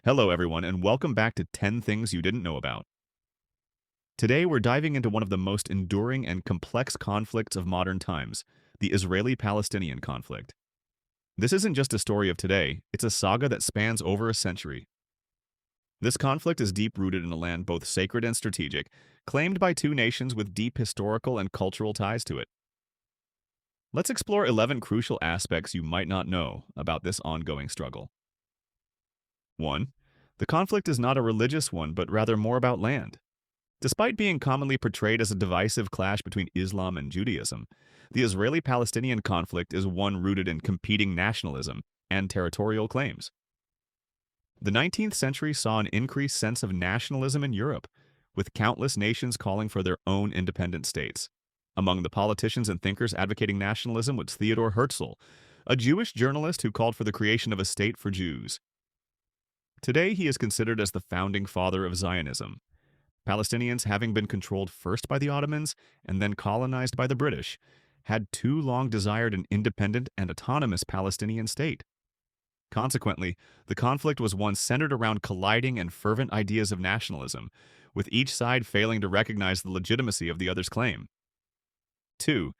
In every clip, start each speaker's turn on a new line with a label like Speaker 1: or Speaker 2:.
Speaker 1: Hello, everyone, and welcome back to 10 Things You Didn't Know About. Today, we're diving into one of the most enduring and complex conflicts of modern times, the Israeli-Palestinian conflict. This isn't just a story of today, it's a saga that spans over a century. This conflict is deep-rooted in a land both sacred and strategic, claimed by two nations with deep historical and cultural ties to it. Let's explore 11 crucial aspects you might not know about this ongoing struggle. 1. The conflict is not a religious one, but rather more about land. Despite being commonly portrayed as a divisive clash between Islam and Judaism, the Israeli-Palestinian conflict is one rooted in competing nationalism and territorial claims. The 19th century saw an increased sense of nationalism in Europe, with countless nations calling for their own independent states. Among the politicians and thinkers advocating nationalism was Theodor Herzl, a Jewish journalist who called for the creation of a state for Jews. Today, he is considered as the founding father of Zionism. Palestinians, having been controlled first by the Ottomans and then colonized by the British, had too long desired an independent and autonomous Palestinian state. Consequently, the conflict was one centered around colliding and fervent ideas of nationalism, with each side failing to recognize the legitimacy of the other's claim. 2.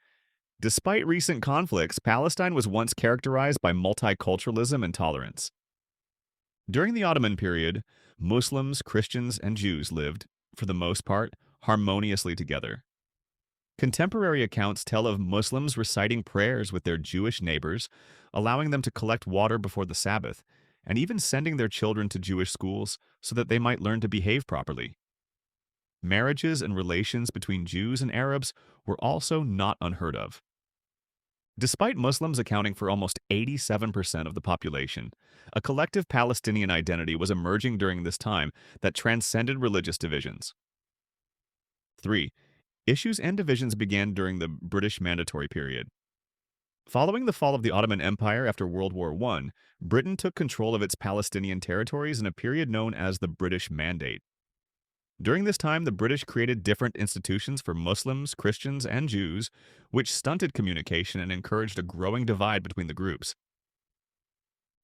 Speaker 1: Despite recent conflicts, Palestine was once characterized by multiculturalism and tolerance. During the Ottoman period, Muslims, Christians, and Jews lived, for the most part, harmoniously together. Contemporary accounts tell of Muslims reciting prayers with their Jewish neighbors, allowing them to collect water before the Sabbath, and even sending their children to Jewish schools so that they might learn to behave properly. Marriages and relations between Jews and Arabs were also not unheard of. Despite Muslims accounting for almost 87% of the population, a collective Palestinian identity was emerging during this time that transcended religious divisions. 3. Issues and divisions began during the British Mandatory period. Following the fall of the Ottoman Empire after World War I, Britain took control of its Palestinian territories in a period known as the British Mandate. During this time, the British created different institutions for Muslims, Christians, and Jews, which stunted communication and encouraged a growing divide between the groups.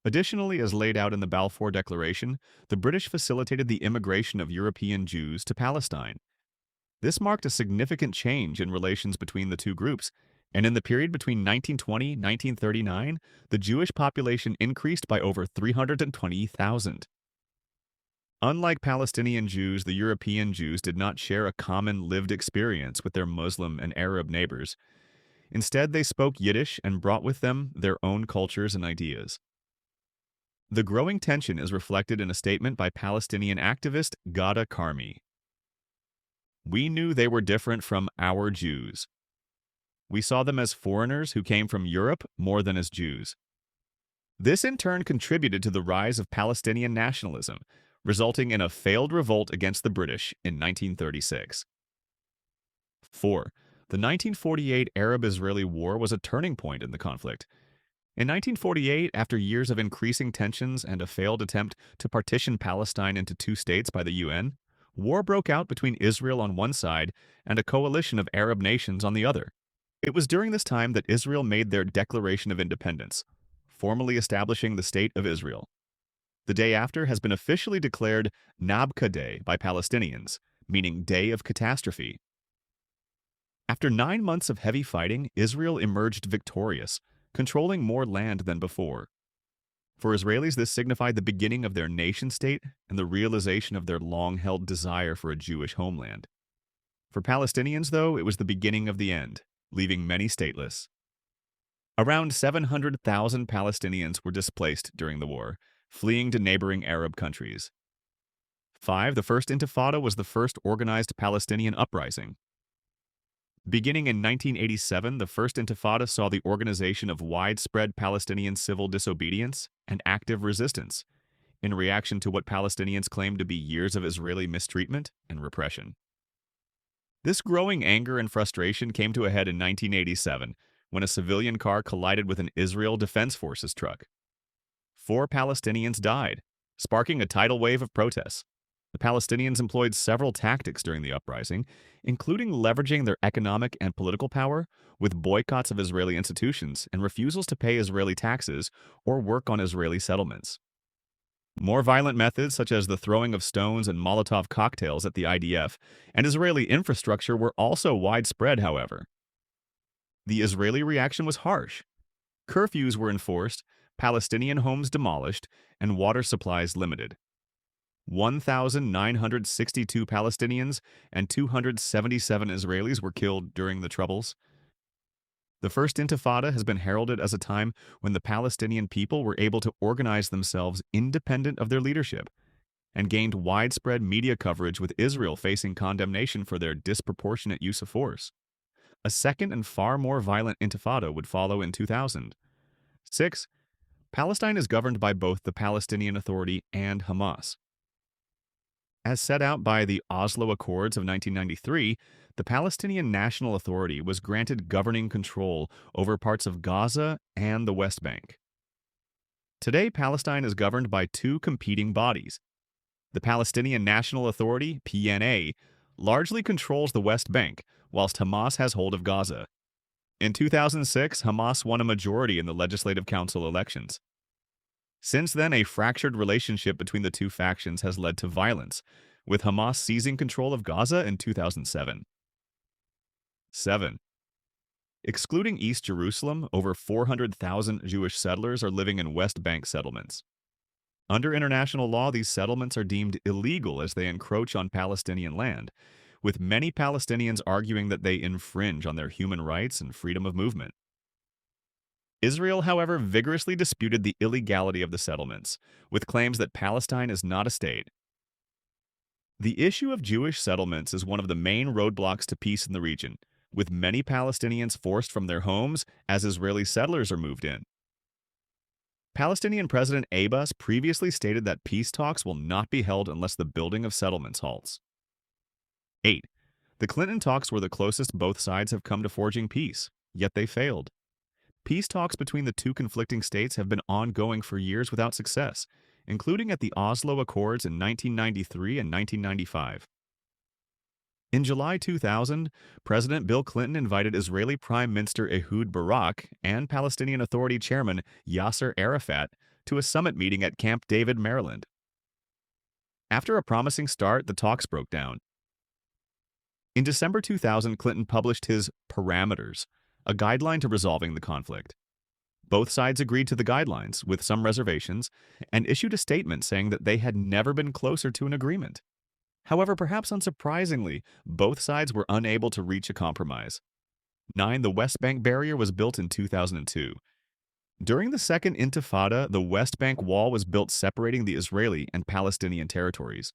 Speaker 1: Additionally, as laid out in the Balfour Declaration, the British facilitated the immigration of European Jews to Palestine. This marked a significant change in relations between the two groups, and in the period between 1920 and 1939, the Jewish population increased by over 320,000. Unlike Palestinian Jews, the European Jews did not share a common lived experience with their Muslim and Arab neighbors. Instead, they spoke Yiddish and brought with them their own cultures and ideas. The growing tension is reflected in a statement by Palestinian activist Ghada Karmi. "We knew they were different from our Jews. We saw them as foreigners who came from Europe more than as Jews." This in turn contributed to the rise of Palestinian nationalism, resulting in a failed revolt against the British in 1936. 4. The 1948 Arab-Israeli War was a turning point in the conflict. In 1948, after years of increasing tensions and a failed attempt to partition Palestine into two states by the UN, war broke out between Israel on one side and a coalition of Arab nations on the other. It was during this time that Israel made their Declaration of Independence, formally establishing the State of Israel. The day after has been officially declared Nabka Day by Palestinians, meaning Day of Catastrophe. After 9 months of heavy fighting, Israel emerged victorious, controlling more land than before. For Israelis, this signified the beginning of their nation-state and the realization of their long-held desire for a Jewish homeland. For Palestinians, though, it was the beginning of the end, leaving many stateless. Around 700,000 Palestinians were displaced during the war, fleeing to neighboring Arab countries. 5. The First Intifada was the first organized Palestinian uprising. Beginning in 1987, the First Intifada saw the organization of widespread Palestinian civil disobedience and active resistance, in reaction to what Palestinians claimed to be years of Israeli mistreatment and repression. This growing anger and frustration came to a head in 1987, when a civilian car collided with an Israel Defense Forces truck. 4 Palestinians died, sparking a tidal wave of protests. The Palestinians employed several tactics during the uprising, including leveraging their economic and political power with boycotts of Israeli institutions and refusals to pay Israeli taxes or work on Israeli settlements. More violent methods, such as the throwing of stones and Molotov cocktails at the IDF and Israeli infrastructure, were also widespread, however. The Israeli reaction was harsh. Curfews were enforced, Palestinian homes demolished, and water supplies limited. 1,962 Palestinians and 277 Israelis were killed during the Troubles. The First Intifada has been heralded as a time when the Palestinian people were able to organize themselves independent of their leadership and gained widespread media coverage, with Israel facing condemnation for their disproportionate use of force. A second and far more violent intifada would follow in 2000. 6. Palestine is governed by both the Palestinian Authority and Hamas. As set out by the Oslo Accords of 1993, the Palestinian National Authority was granted governing control over parts of Gaza and the West Bank. Today, Palestine is governed by two competing bodies. The Palestinian National Authority, PNA, largely controls the West Bank, whilst Hamas has hold of Gaza. In 2006, Hamas won a majority in the Legislative Council elections. Since then, a fractured relationship between the two factions has led to violence, with Hamas seizing control of Gaza in 2007. 7. Excluding East Jerusalem, over 400,000 Jewish settlers are living in West Bank settlements. Under international law, these settlements are deemed illegal as they encroach on Palestinian land, with many Palestinians arguing that they infringe on their human rights and freedom of movement. Israel, however, vigorously disputed the illegality of the settlements, with claims that Palestine is not a state. The issue of Jewish settlements is one of the main roadblocks to peace in the region, with many Palestinians forced from their homes as Israeli settlers are moved in. Palestinian President Abbas previously stated that peace talks will not be held unless the building of settlements halts. 8. The Clinton talks were the closest both sides have come to forging peace, yet they failed. Peace talks between the two conflicting states have been ongoing for years without success, including at the Oslo Accords in 1993 and 1995. In July 2000, President Bill Clinton invited Israeli Prime Minister Ehud Barak and Palestinian Authority Chairman Yasser Arafat to a summit meeting at Camp David, Maryland. After a promising start, the talks broke down. In December 2000, Clinton published his Parameters, a guideline to resolving the conflict. Both sides agreed to the guidelines, with some reservations, and issued a statement saying that they had never been closer to an agreement. However, perhaps unsurprisingly, both sides were unable to reach a compromise. 9. The West Bank barrier was built in 2002. During the Second Intifada, the West Bank wall was built separating the Israeli and Palestinian territories.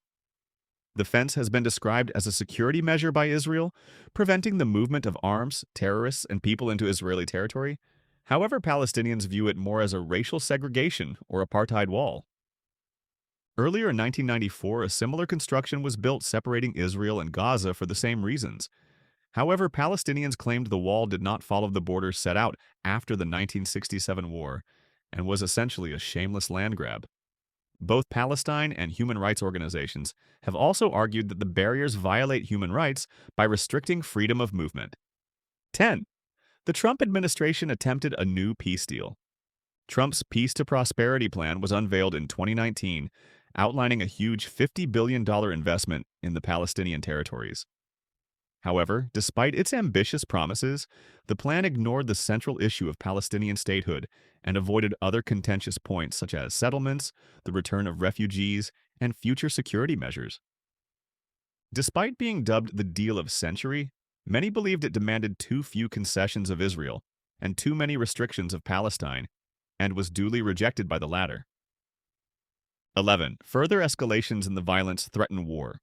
Speaker 1: The fence has been described as a security measure by Israel, preventing the movement of arms, terrorists, and people into Israeli territory. However, Palestinians view it more as a racial segregation or apartheid wall. Earlier in 1994, a similar construction was built separating Israel and Gaza for the same reasons. However, Palestinians claimed the wall did not follow the borders set out after the 1967 war and was essentially a shameless land grab. Both Palestine and human rights organizations have also argued that the barriers violate human rights by restricting freedom of movement. 10. The Trump administration attempted a new peace deal. Trump's Peace to Prosperity plan was unveiled in 2019, outlining a huge $50 billion investment in the Palestinian territories. However, despite its ambitious promises, the plan ignored the central issue of Palestinian statehood and avoided other contentious points such as settlements, the return of refugees, and future security measures. Despite being dubbed the Deal of Century, many believed it demanded too few concessions of Israel and too many restrictions of Palestine, and was duly rejected by the latter. 11. Further escalations in the violence threaten war.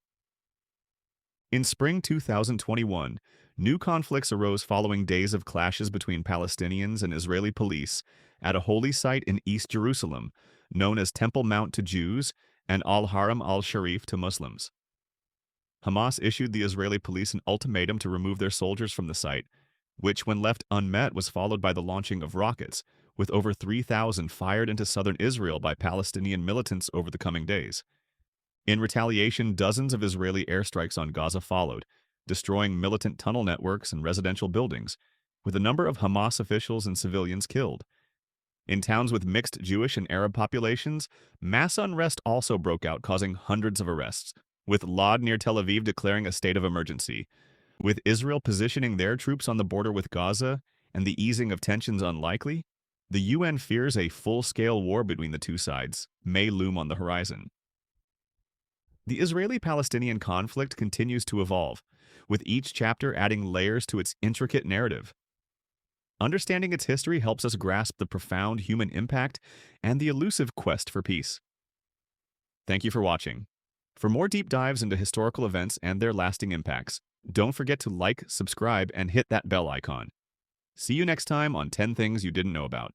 Speaker 1: In spring 2021, new conflicts arose following days of clashes between Palestinians and Israeli police at a holy site in East Jerusalem, known as Temple Mount to Jews and Al-Haram al-Sharif to Muslims. Hamas issued the Israeli police an ultimatum to remove their soldiers from the site, which, when left unmet, was followed by the launching of rockets, with over 3,000 fired into southern Israel by Palestinian militants over the coming days. In retaliation, dozens of Israeli airstrikes on Gaza followed, destroying militant tunnel networks and residential buildings, with a number of Hamas officials and civilians killed. In towns with mixed Jewish and Arab populations, mass unrest also broke out, causing hundreds of arrests, with Lod near Tel Aviv declaring a state of emergency. With Israel positioning their troops on the border with Gaza and the easing of tensions unlikely, the UN fears a full-scale war between the two sides may loom on the horizon. The Israeli-Palestinian conflict continues to evolve, with each chapter adding layers to its intricate narrative. Understanding its history helps us grasp the profound human impact and the elusive quest for peace. Thank you for watching. For more deep dives into historical events and their lasting impacts, don't forget to like, subscribe, and hit that bell icon. See you next time on 10 Things You Didn't Know About.